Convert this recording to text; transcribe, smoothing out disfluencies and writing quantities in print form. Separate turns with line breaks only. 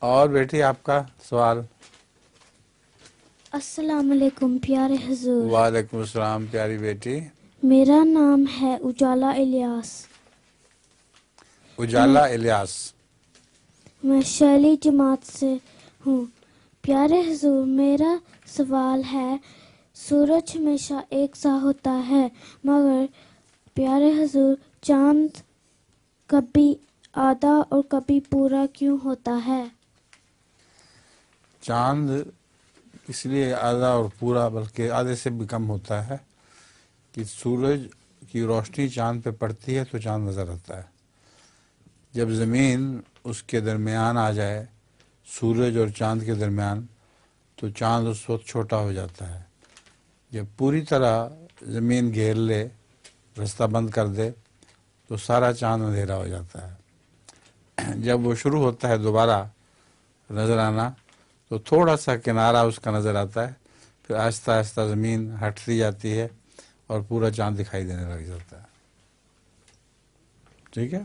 اور بیٹی آپ کا سوال؟
السلام علیکم پیارے حضور،
وعلیکم السلام پیاری بیٹی.
میرا نام ہے اجالا الیاس. میں
اجالا الیاس.
میں شیلی جماعت سے ہوں. پیارے حضور، میرا سوال ہے، سورج ہمیشہ ایک سا ہوتا ہے، مگر پیارے حضور چاند کبھی آدھا اور کبھی پورا کیوں ہوتا ہے؟
چاند اس لیے آدھا اور پورا بلکہ آدھے سے بھی کم ہوتا ہے کہ سورج کی روشنی چاند پہ پڑتی ہے تو چاند نظر آتا ہے. جب زمین اس کے درمیان آ جائے، سورج اور چاند کے درمیان، تو چاند اس وقت چھوٹا ہو جاتا ہے. جب پوری طرح زمین گھیر لے، رستہ بند کر دے، تو سارا چاند اندھیرا ہو جاتا ہے. جب وہ شروع ہوتا ہے دوبارہ نظر آنا تو تھوڑا سا کنارہ اس کا نظر آتا ہے، پھر آہستہ آہستہ زمین ہٹتی جاتی ہے اور پورا چاند دکھائی دینے لگ جاتا ہے. ٹھیک ہے؟